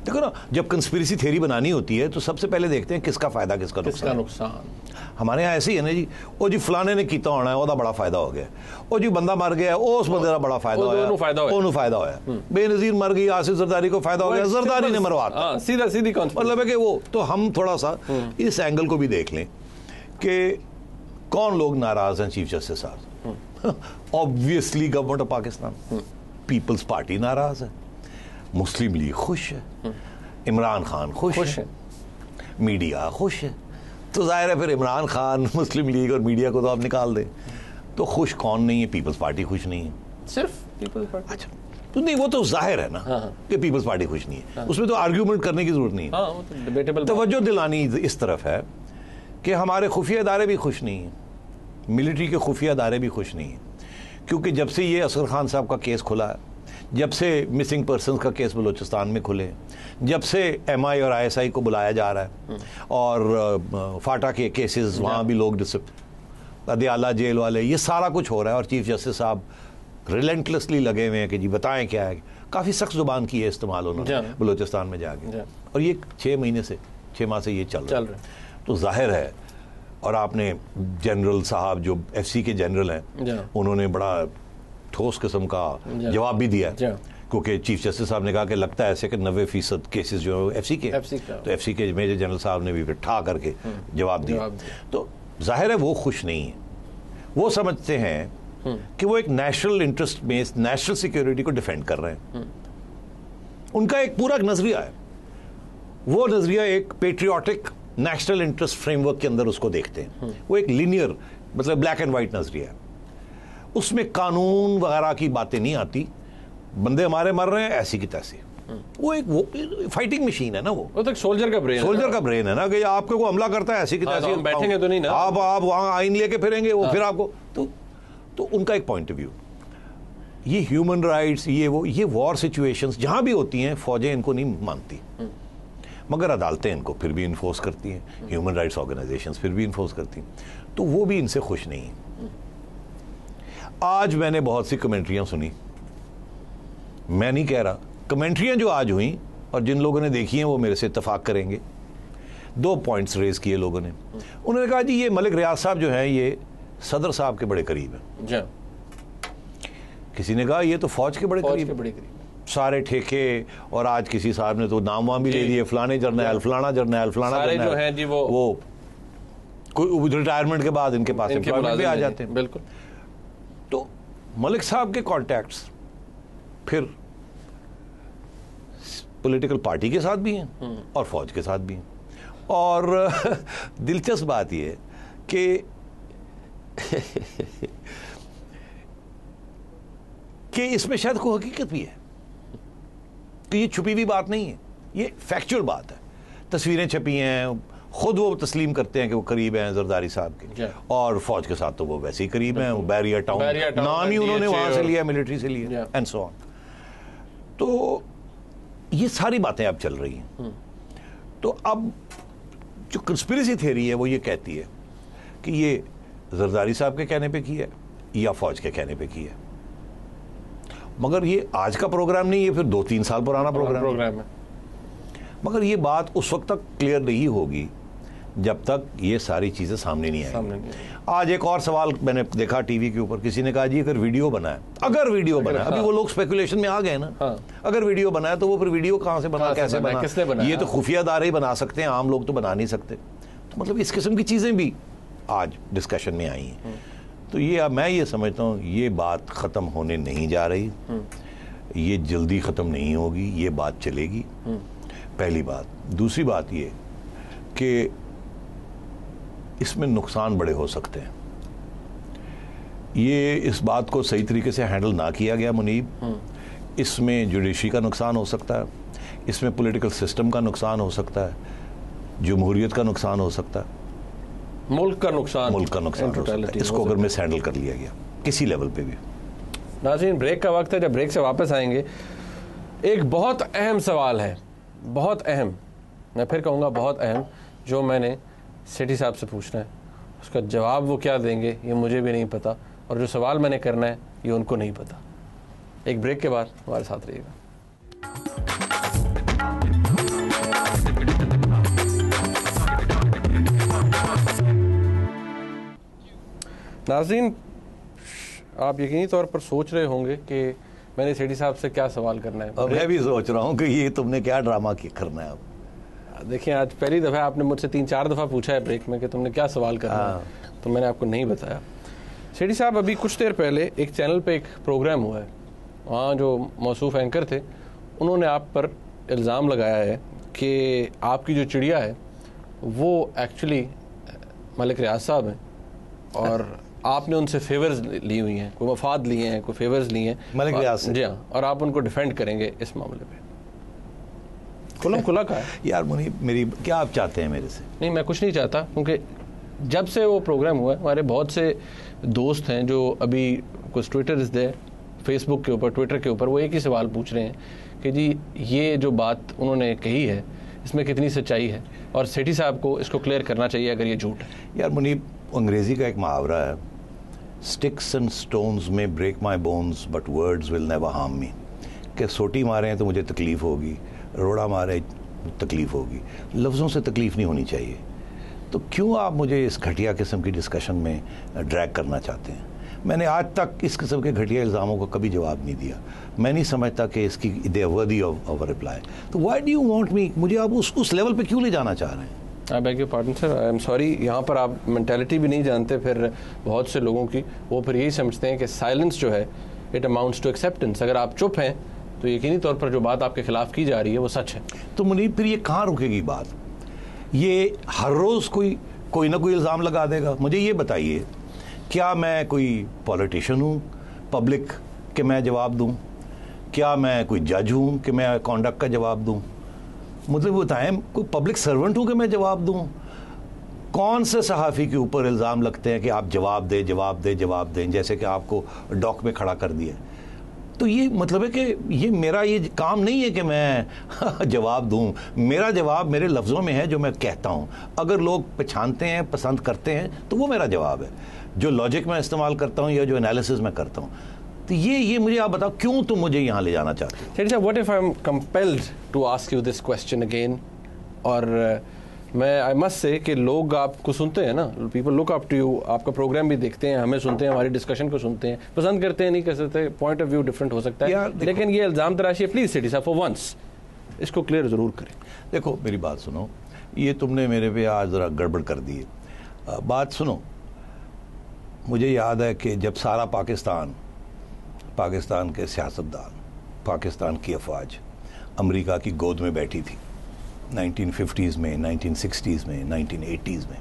देखो ना, जब कंस्पिरेसी थ्योरी बनानी होती है तो सबसे पहले देखते हैं किसका फायदा, किसका नुकसान। हमारे यहाँ ऐसे ही है ना जी, ओ जी फलाने ने कीता होना है, ओदा बड़ा फायदा हो गया, ओ जी बंदा मर गया, उस बंदे का बड़ा फायदा होया, ओनू फायदा होया, बेनजीर मर गई, आसिफ जरदारी को फायदा हो गया, जरदारी ने मरवाता। सीधा सीधी मतलब है कि वो, तो हम थोड़ा सा इस एंगल को भी देख लें कि कौन लोग नाराज हैं चीफ जस्टिस साहब। Obviously government of Pakistan, peoples party नाराज है, मुस्लिम लीग खुश है, इमरान खान खुश है, मीडिया खुश है। तो जाहिर है फिर इमरान खान, मुस्लिम लीग और मीडिया को तो आप निकाल दें, तो खुश कौन नहीं है? पीपल्स पार्टी खुश नहीं है, सिर्फ पीपल्स पार्टी। अच्छा, तो नहीं, वो तो जाहिर है ना। हाँ। कि पीपल्स पार्टी खुश नहीं है। हाँ। उसमें तो आर्ग्यूमेंट करने की जरूरत नहीं है। हाँ, वो तो डिबेटेबल। तवज्जो दिलानी इस तरफ है कि हमारे खुफिया इदारे भी खुश नहीं है, मिलिट्री के खुफिया इदारे भी खुश नहीं है, क्योंकि जब से ये असगर खान साहब का केस खुला है, जब से मिसिंग पर्सनस का केस बलूचिस्तान में खुले, जब से MI और ISI को बुलाया जा रहा है, और फाटा के केसेस वहाँ भी लोग अदयाला जेल वाले, ये सारा कुछ हो रहा है, और चीफ जस्टिस साहब रिलेंटलेसली लगे हुए हैं कि जी बताएं क्या है। काफ़ी सख्त जुबान की है इस्तेमाल उन्होंने बलूचिस्तान में जाके, और ये 6 माह से ये चल रहा है। तो जाहिर है, और आपने जनरल साहब जो FC के जनरल हैं, उन्होंने बड़ा ठोस किस्म का जवाब भी दिया, क्योंकि चीफ जस्टिस साहब ने कहा कि लगता है ऐसे कि 90% केसेस जो है FC के, तो FC के मेजर जनरल साहब ने भी फिर ठा करके जवाब दिया। तो जाहिर है वो खुश नहीं है, वो समझते हैं कि वो एक नेशनल इंटरेस्ट में नेशनल सिक्योरिटी को डिफेंड कर रहे हैं। उनका एक पूरा नजरिया है, वो नजरिया एक पेट्रियाटिक नेशनल इंटरेस्ट फ्रेमवर्क के अंदर उसको देखते हैं। वो एक लीनियर, मतलब ब्लैक एंड व्हाइट नजरिया है, उसमें कानून वगैरह की बातें नहीं आती, बंदे हमारे मर रहे हैं ऐसी की तैसी। वो एक फाइटिंग मशीन है ना, वो तो सोल्जर का ब्रेन है ना, कि आपको को हमला करता है ऐसी की तैसी, बैठेंगे तो नहीं ना, आप वहां आइन लेके फिरेंगे, वो फिर आपको, तो उनका एक पॉइंट ऑफ व्यू। ये ह्यूमन राइट्स, ये वॉर सिचुएशंस जहां भी होती हैं, फौजें इनको नहीं मानती, मगर अदालतें इनको फिर भी इन्फोर्स करती हैं, ह्यूमन राइट्स ऑर्गेनाइजेशंस फिर भी इन्फोर्स करती हैं, तो वो भी इनसे खुश नहीं है। आज मैंने बहुत सी कमेंट्रियां सुनी, मैं नहीं कह रहा, कमेंट्रियां जो आज हुई और जिन लोगों ने देखी हैं वो मेरे से इत्तेफाक करेंगे। 2 पॉइंट्स रेज किए लोगों ने। उन्होंने कहा जी ये मलिक रियाज साहब जो हैं ये सदर साहब के बड़े करीब हैं। किसी ने कहा ये तो फौज के बड़े करीब, सारे ठेके, और आज किसी साहब ने तो नाम वाम भी ले लिए, फलाने जर्नैल, फलाना जर्नैल, फलाना जो हैं जी वो रिटायरमेंट के बाद इनके पास एम्प्लॉयमेंट भी आ जाते हैं। बिल्कुल। तो मलिक साहब के कॉन्टैक्ट्स फिर पॉलिटिकल पार्टी के साथ भी हैं और फौज के साथ भी हैं। और दिलचस्प बात यह है कि इसमें शायद कोई हकीकत भी है, कि ये छुपी हुई बात नहीं है, ये फैक्चुअल बात है। तस्वीरें छपी हैं, खुद वो तस्लीम करते हैं कि वो करीब हैं जरदारी साहब के, और फौज के साथ तो वो वैसे ही करीब हैं, वो बैरियर टाउन नाम ही उन्होंने वहां से लिया, मिलिट्री से लिया, एंड सो ऑन। तो ये सारी बातें अब चल रही हैं। तो अब जो कंस्पिरेसी थ्योरी है वो ये कहती है कि ये जरदारी साहब के कहने पे की है या फौज के कहने पे की है, मगर ये आज का प्रोग्राम नहीं, ये फिर 2-3 साल पुराना प्रोग्राम है। मगर ये बात उस वक्त तक क्लियर नहीं होगी जब तक ये सारी चीजें सामने नहीं आएंगी। आज एक और सवाल मैंने देखा टीवी के ऊपर, किसी ने कहा जी अगर वीडियो बना है, अभी वो लोग स्पेकुलेशन में आ गए ना, अगर वीडियो बना है तो वो फिर वीडियो कहां से बना, कैसे बना, किसने बनाया? ये तो खुफिया इदारे ही बना सकते हैं, आम लोग तो बना नहीं सकते। तो मतलब इस किस्म की चीजें भी आज डिस्कशन में आई हैं। तो ये अब मैं ये समझता हूँ ये बात ख़त्म होने नहीं जा रही, ये जल्दी ख़त्म नहीं होगी, ये बात चलेगी, पहली बात। दूसरी बात ये कि इसमें नुकसान बड़े हो सकते हैं। ये इस बात को सही तरीके से हैंडल ना किया गया मुनीब, इसमें जुडिशरी का नुकसान हो सकता है, इसमें पॉलिटिकल सिस्टम का नुकसान हो सकता है, जमहूरियत का नुकसान हो सकता है, मुल्क का नुकसान हो सकता है, इसको अगर मिस हैंडल कर लिया गया किसी लेवल पे भी। नाज़रीन, ब्रेक का वक्त है, जब ब्रेक से वापस आएंगे एक बहुत अहम सवाल है, बहुत अहम, मैं फिर कहूँगा बहुत अहम, जो मैंने सेठी साहब से पूछना है। उसका जवाब वो क्या देंगे ये मुझे भी नहीं पता, और जो सवाल मैंने करना है ये उनको नहीं पता। एक ब्रेक के बाद हमारे साथ रहिएगा। नाज़रीन, आप यकीनी तौर पर सोच रहे होंगे कि मैंने सेठी साहब से क्या सवाल करना है। और मैं भी सोच रहा हूँ कि ये तुमने क्या ड्रामा करना है। अब देखिए, आज पहली दफ़ा आपने मुझसे 3-4 दफ़ा पूछा है ब्रेक में कि तुमने क्या सवाल करना है, तो मैंने आपको नहीं बताया। सेठी साहब, अभी कुछ देर पहले एक चैनल पे एक प्रोग्राम हुआ है, वहाँ जो मौसूफ एंकर थे उन्होंने आप पर इल्ज़ाम लगाया है कि आपकी जो चिड़िया है वो एक्चुअली मलिक रियाज साहब हैं और आपने उनसे फेवर्स ली हुई हैं, कोई मफाद लिए हैं, कोई फेवर्स लिए हैं मलिक रियाज से। जी हाँ, और आप उनको डिफेंड करेंगे इस मामले पे। खुला का है यार मुनीब, मेरी क्या आप चाहते हैं मेरे से? नहीं, मैं कुछ नहीं चाहता, क्योंकि जब से वो प्रोग्राम हुआ है हमारे बहुत से दोस्त हैं जो अभी कुछ ट्विटर इज देयर, फेसबुक के ऊपर, ट्विटर के ऊपर, वो एक ही सवाल पूछ रहे हैं कि जी ये जो बात उन्होंने कही है इसमें कितनी सच्चाई है, और सेठी साहब को इसको क्लियर करना चाहिए अगर ये झूठ है। यार मुनीब, अंग्रेजी का एक मुहावरा है, sticks and stones may break my bones but words will never harm me, कि सोटी मारे हैं तो मुझे तकलीफ होगी, रोड़ा मारे तकलीफ होगी, लफ्ज़ों से तकलीफ नहीं होनी चाहिए। तो क्यों आप मुझे इस घटिया किस्म की डिस्कशन में ड्रैग करना चाहते हैं? मैंने आज तक इस किस्म के घटिया इल्ज़ामों को कभी जवाब नहीं दिया। मैं नहीं समझता कि इसकी they are worthy of reply. तो why do you want me, मुझे आप उस लेवल पे क्यों ले जाना चाह रहे हैं? I beg your pardon sir, I am sorry. यहाँ पर आप मेंटालिटी भी नहीं जानते फिर बहुत से लोगों की, वो फिर यही समझते हैं कि साइलेंस जो है इट अमाउंट्स टू एक्सेप्टेंस। अगर आप चुप हैं तो यकीनी तौर पर जो बात आपके खिलाफ की जा रही है वो सच है। तो मुनीब, फिर ये कहाँ रुकेगी बात? ये हर रोज़ कोई ना कोई इल्ज़ाम लगा देगा। मुझे ये बताइए, क्या मैं कोई पॉलिटिशियन हूँ पब्लिक कि मैं जवाब दूँ? क्या मैं कोई जज हूँ कि मैं कॉन्डक्ट का जवाब दूँ? मतलब बताएं, कोई पब्लिक सर्वेंट हूँ कि मैं जवाब दूँ? कौन से सहाफ़ी के ऊपर इल्ज़ाम लगते हैं कि आप जवाब दें, जैसे कि आपको डॉक में खड़ा कर दिया? तो ये मतलब है कि ये मेरा ये काम नहीं है कि मैं जवाब दूं। मेरा जवाब मेरे लफ्ज़ों में है जो मैं कहता हूं। अगर लोग पहचानते हैं, पसंद करते हैं, तो वो मेरा जवाब है। जो लॉजिक मैं इस्तेमाल करता हूं या जो एनालिसिस मैं करता हूं, तो ये मुझे आप बताओ, क्यों तुम मुझे यहाँ ले जाना चाहते हो? सेठी साहब, what if I am compelled to ask you this question again? और मैं आई मस्ट से कि लोग आपको सुनते हैं ना, people look up to you, आपका प्रोग्राम भी देखते हैं, हमें सुनते हैं, हमारी डिस्कशन को सुनते हैं, पसंद करते हैं, नहीं कर सकते, पॉइंट ऑफ व्यू डिफरेंट हो सकता है, लेकिन ये इल्ज़ाम तराशी है, प्लीज़ सेठी साहब फॉर वंस इसको क्लियर ज़रूर करें। देखो मेरी बात सुनो, ये तुमने मेरे पे आज ज़रा गड़बड़ कर दी है। बात सुनो, मुझे याद है कि जब सारा पाकिस्तान के सियासतदान, पाकिस्तान की अफवाज अमेरिका की गोद में बैठी थी 1950s में, 1960s में, 1980s में,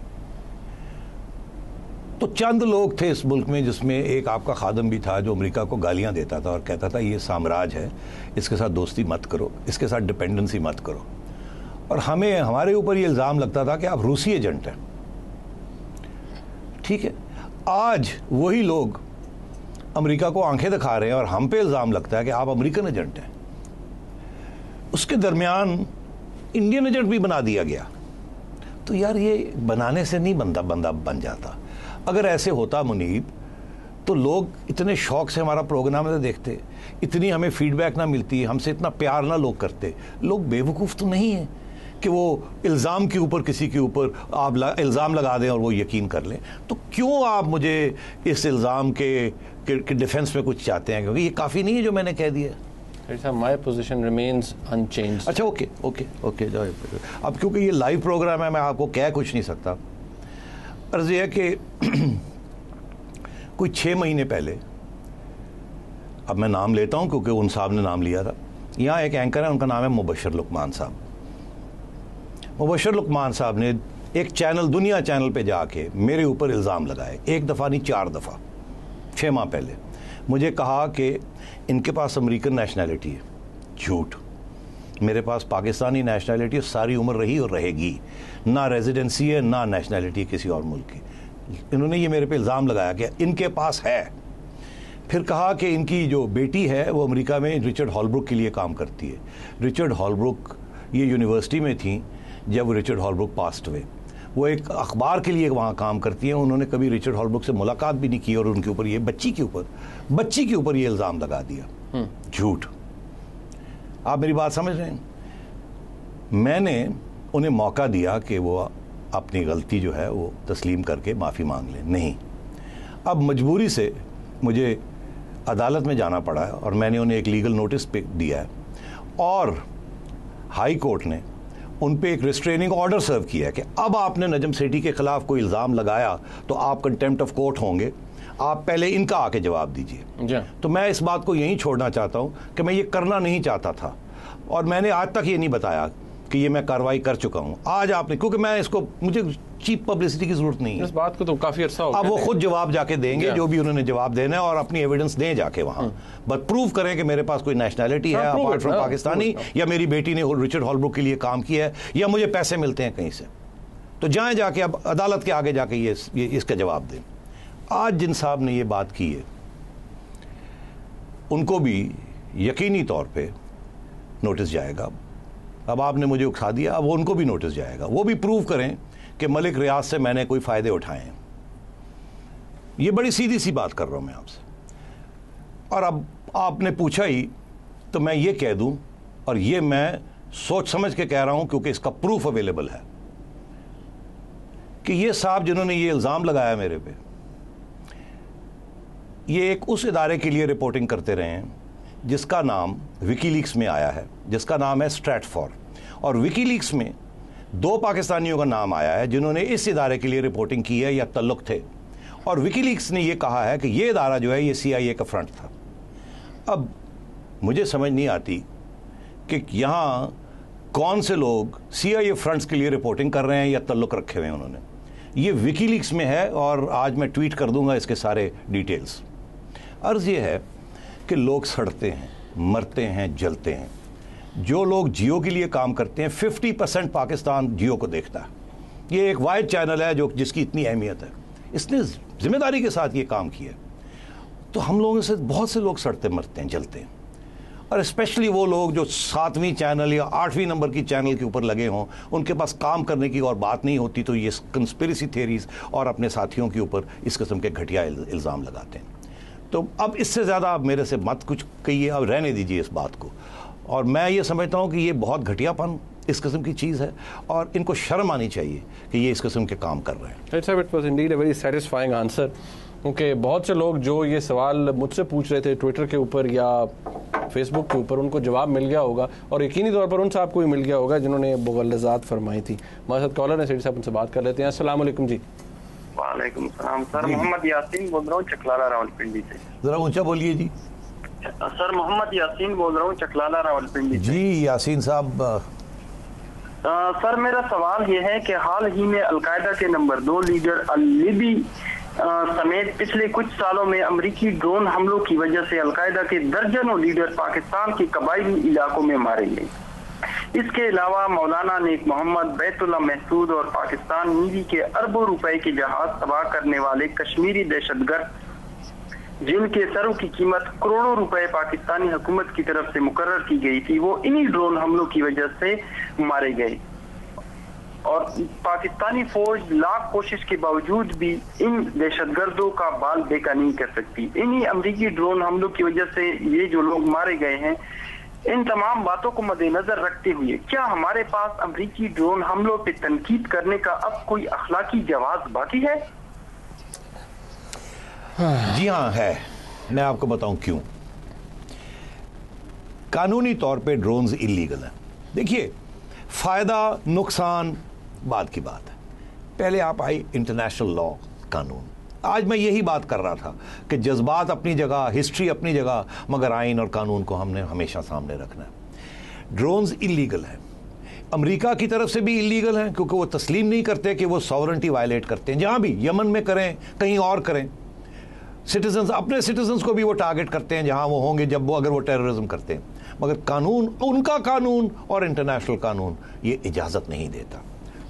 तो चंद लोग थे इस मुल्क में, जिसमें एक आपका खादम भी था जो अमेरिका को गालियां देता था और कहता था ये साम्राज्य है, इसके साथ दोस्ती मत करो, इसके साथ डिपेंडेंसी मत करो। और हमें हमारे ऊपर ये इल्ज़ाम लगता था कि आप रूसी एजेंट हैं। ठीक है, आज वही लोग अमेरिका को आंखें दिखा रहे हैं और हम पे इल्ज़ाम लगता है कि आप अमेरिकन एजेंट हैं। उसके दरमियान इंडियन एजेंट भी बना दिया गया। तो यार ये बनाने से नहीं बंदा बन जाता। अगर ऐसे होता मुनीब तो लोग इतने शौक से हमारा प्रोग्राम ना देखते, इतनी हमें फीडबैक ना मिलती, हमसे इतना प्यार ना लोग करते। लोग बेवकूफ़ तो नहीं है कि वो इल्ज़ाम के ऊपर किसी के ऊपर आप इल्ज़ाम लगा दें और वो यकीन कर लें। तो क्यों आप मुझे इस इल्ज़ाम के डिफेंस में कुछ चाहते हैं? क्योंकि ये काफ़ी नहीं है जो मैंने कह दिया। My position remains unchanged. अच्छा, ओके जाओ। अब क्योंकि ये लाइव प्रोग्राम है, मैं आपको कह कुछ नहीं सकता। अर्ज़ यह है कि कोई 6 महीने पहले, अब मैं नाम लेता हूं क्योंकि उन साहब ने नाम लिया था, यहाँ एक एंकर है, उनका नाम है मुबशर लुकमान साहब। मुबशर लुकमान साहब ने एक चैनल, दुनिया चैनल पे जाके मेरे ऊपर इल्ज़ाम लगाए, 1 दफ़ा नहीं 4 दफ़ा, 6 माह पहले। मुझे कहा कि इनके पास अमेरिकन नेशनैलिटी है। झूठ। मेरे पास पाकिस्तानी नेशनैलिटी सारी उम्र रही और रहेगी। ना रेजिडेंसी है, ना नेशनैलिटी है किसी और मुल्क की। इन्होंने ये मेरे पे इल्ज़ाम लगाया कि इनके पास है। फिर कहा कि इनकी जो बेटी है वो अमेरिका में रिचर्ड हॉलब्रुक के लिए काम करती है। रिचर्ड हॉलब्रुक ये यूनिवर्सिटी में थी जब रिचर्ड हॉलब्रुक पास्ट हुए। वो एक अखबार के लिए वहाँ काम करती हैं। उन्होंने कभी रिचर्ड हॉलब्रुक से मुलाकात भी नहीं की और उनके ऊपर ये बच्ची के ऊपर ये इल्ज़ाम लगा दिया। झूठ। आप मेरी बात समझ रहे हैं? मैंने उन्हें मौका दिया कि वो अपनी गलती जो है वो तस्लीम करके माफ़ी मांग लें। नहीं, अब मजबूरी से मुझे अदालत में जाना पड़ा है और मैंने उन्हें एक लीगल नोटिस पे दिया है और हाई कोर्ट ने उन पे एक रिस्ट्रेनिंग ऑर्डर सर्व किया है कि अब आपने नजम सेठी के खिलाफ कोई इल्ज़ाम लगाया तो आप कंटेम्प्ट ऑफ कोर्ट होंगे, आप पहले इनका आके जवाब दीजिए। तो मैं इस बात को यहीं छोड़ना चाहता हूं कि मैं ये करना नहीं चाहता था और मैंने आज तक ये नहीं बताया कि ये मैं कार्रवाई कर चुका हूं। आज आपने, क्योंकि मैं इसको, मुझे चीप पब्लिसिटी की जरूरत नहीं है इस बात को तो काफी अर्सा हो गया। अब वो खुद जवाब जाके देंगे जो भी उन्होंने जवाब देना है और अपनी एविडेंस दें जाके वहां, बस प्रूव करें कि मेरे पास कोई नेशनैलिटी है अपार्ट फ्रॉम पाकिस्तानी, या मेरी बेटी ने रिचर्ड हॉलब्रुक के लिए काम किया है, या मुझे पैसे मिलते हैं कहीं से। तो जाएं जाके अब अदालत के आगे जाके ये इसका जवाब दें। आज जिन साहब ने ये बात की है उनको भी यकीनी तौर पे नोटिस जाएगा। अब आपने मुझे उठा दिया, अब उनको भी नोटिस जाएगा। वो भी प्रूव करें कि मलिक रियाज से मैंने कोई फ़ायदे उठाए हैं। ये बड़ी सीधी सी बात कर रहा हूं मैं आपसे। और अब आपने पूछा ही तो मैं ये कह दूं, और ये मैं सोच समझ के कह रहा हूं क्योंकि इसका प्रूफ अवेलेबल है, कि ये साहब जिन्होंने ये इल्ज़ाम लगाया मेरे पे, ये एक उस इदारे के लिए रिपोर्टिंग करते रहे हैं जिसका नाम विकीलीक्स में आया है, जिसका नाम है स्ट्रैटफॉर। और विकीलीक्स में 2 पाकिस्तानियों का नाम आया है जिन्होंने इस इदारे के लिए रिपोर्टिंग की है या तल्लुक थे। और विकीलीक्स ने यह कहा है कि यह इदारा जो है ये CIA का फ्रंट था। अब मुझे समझ नहीं आती कि यहाँ कौन से लोग CIA फ्रंट्स के लिए रिपोर्टिंग कर रहे हैं या तल्लुक रखे हुए हैं उन्होंने। ये विकीलीक्स में है और आज मैं ट्वीट कर दूंगा इसके सारे डिटेल्स। अर्ज़ ये है कि लोग सड़ते हैं, मरते हैं, जलते हैं। जो लोग जियो के लिए काम करते हैं, 50% पाकिस्तान जियो को देखता है। ये एक वाइड चैनल है जो जिसकी इतनी अहमियत है, इसने जिम्मेदारी के साथ ये काम किया। तो हम लोगों से बहुत से लोग सड़ते मरते हैं, जलते हैं। और स्पेशली वो लोग जो 7वीं चैनल या 8वीं नंबर की चैनल के ऊपर लगे हों, उनके पास काम करने की और बात नहीं होती तो ये कंस्पिरेसी थ्योरीज और अपने साथियों के ऊपर इस किस्म के घटिया इल्ज़ाम लगाते हैं। तो अब इससे ज़्यादा आप मेरे से मत कुछ कहिए, अब रहने दीजिए इस बात को। और मैं ये समझता हूँ कि ये बहुत घटियापन इस किस्म की चीज़ है और इनको शर्म आनी चाहिए कि ये इस किस्म के काम कर रहे हैं। It was indeed a very satisfying answer, क्योंकि बहुत से लोग जो ये सवाल मुझसे पूछ रहे थे ट्विटर के ऊपर या फेसबुक के ऊपर, उनको जवाब मिल गया होगा और यकीनी तौर पर उन साहब को भी मिल गया होगा जिन्होंने मुग़ल्लज़ात फरमाई थी। हमारे साथ कॉलर है, सेठ साहब, उनसे बात कर लेते हैं। अस्सलाम वालेकुम जी। वालेकुम सलाम सर, मोहम्मद यासीन बोल रहा हूँ चकलाला रावलपिंडी से। ज़रा ऊंचा बोलिए जी। सर मोहम्मद यासीन बोल रहा हूँ चकलाला रावलपिंडी से। जी यासीन साहब। सर मेरा सवाल ये है कि हाल ही में अलकायदा के नंबर 2 लीडर अल-लिबी समेत पिछले कुछ सालों में अमेरिकी ड्रोन हमलों की वजह से अलकायदा के दर्जनों लीडर पाकिस्तान के कबायली इलाकों में मारे गए। इसके अलावा मौलाना नेक मोहम्मद, बैतुल्ला महसूद और पाकिस्तान नेवी के अरबों रुपए के जहाज तबाह करने वाले कश्मीरी दहशतगर्द जिनके सरों की कीमत करोड़ों रुपए पाकिस्तानी हुकूमत की तरफ से मुकर्रर की गई थी, वो इन्हीं ड्रोन हमलों की वजह से मारे गए। और पाकिस्तानी फौज लाख कोशिश के बावजूद भी इन दहशतगर्दों का बाल बेका नहीं कर सकती। इन्हीं अमरीकी ड्रोन हमलों की वजह से ये जो लोग मारे गए हैं, इन तमाम बातों को मद्देनजर रखते हुए क्या हमारे पास अमरीकी ड्रोन हमलों पे तनकीद करने का अब कोई अखलाकी जवाब बाकी है? जी हाँ है। मैं आपको बताऊं क्यों। कानूनी तौर पे ड्रोन्स इलीगल हैं। देखिए, फायदा नुकसान बात की बात है। पहले आप आई इंटरनेशनल लॉ, कानून। आज मैं यही बात कर रहा था कि जज्बात अपनी जगह, हिस्ट्री अपनी जगह, मगर आइन और कानून को हमने हमेशा सामने रखना है। ड्रोन्स इलीगल हैं, अमेरिका की तरफ से भी इलीगल हैं, क्योंकि वो तस्लीम नहीं करते कि वो सॉवरेंटी वायलेट करते हैं। जहां भी, यमन में करें, कहीं और करें, सिटीजन्स, अपने सिटीजन्स को भी वो टारगेट करते हैं जहां वो होंगे, जब वो, अगर वो टेररिज्म करते हैं। मगर कानून, उनका कानून और इंटरनेशनल कानून ये इजाजत नहीं देता,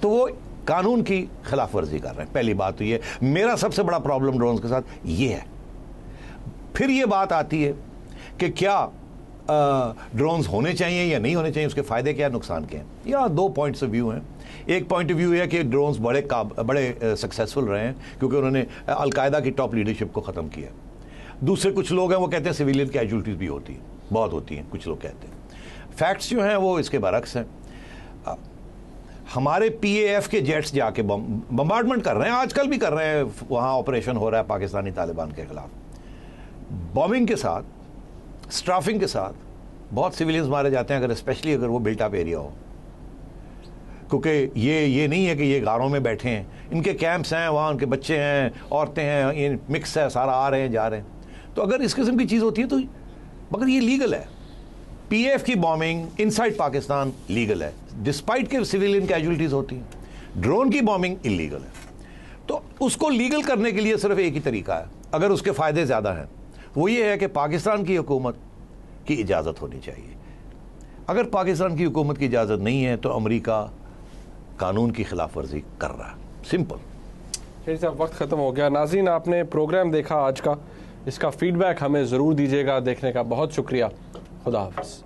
तो वो कानून की खिलाफ वर्जी कर रहे हैं। पहली बात तो ये, मेरा सबसे बड़ा प्रॉब्लम ड्रोन्स के साथ ये है। फिर ये बात आती है कि क्या ड्रोन्स होने चाहिए या नहीं होने चाहिए, उसके फायदे क्या, नुकसान क्या हैं। या दो पॉइंट्स ऑफ व्यू हैं। एक पॉइंट ऑफ व्यू है कि ड्रोन्स बड़े सक्सेसफुल रहे हैं क्योंकि उन्होंने अलकायदा की टॉप लीडरशिप को ख़त्म किया। दूसरे कुछ लोग हैं वो कहते हैं सिविलियन कैजुअल्टीज भी होती हैं, बहुत होती हैं, कुछ लोग कहते हैं। फैक्ट्स जो हैं वो इसके बरक्स हैं। हमारे PAF के जेट्स जाके बम्बार्डमेंट कर रहे हैं, आजकल भी कर रहे हैं, वहाँ ऑपरेशन हो रहा है पाकिस्तानी तालिबान के खिलाफ। बॉम्बिंग के साथ, स्ट्राफिंग के साथ बहुत सिविलियंस मारे जाते हैं, अगर स्पेशली अगर वो बिल्ट अप एरिया हो। क्योंकि ये नहीं है कि ये गारों में बैठे हैं, इनके कैंप्स हैं, वहाँ उनके बच्चे हैं, औरतें हैं, ये मिक्स है, सारा आ रहे हैं जा रहे हैं। तो अगर इस किस्म की चीज़ होती है तो, मगर ये लीगल है। PAF की बॉम्बिंग इनसाइड पाकिस्तान लीगल है, डिस्पाइट के सिविलियन कैजुअल्टीज होती हैं। ड्रोन की बॉम्बिंग इलीगल है। तो उसको लीगल करने के लिए सिर्फ एक ही तरीका है, अगर उसके फ़ायदे ज़्यादा हैं, वो ये है कि पाकिस्तान की हुकूमत की इजाज़त होनी चाहिए। अगर पाकिस्तान की हुकूमत की इजाज़त नहीं है तो अमेरिका कानून की खिलाफ वर्जी कर रहा है, सिंपल। जी साहब, वक्त ख़त्म हो गया। नाज़रीन, आपने प्रोग्राम देखा आज का, इसका फीडबैक हमें ज़रूर दीजिएगा। देखने का बहुत शुक्रिया। खुदा हाफ़िज़।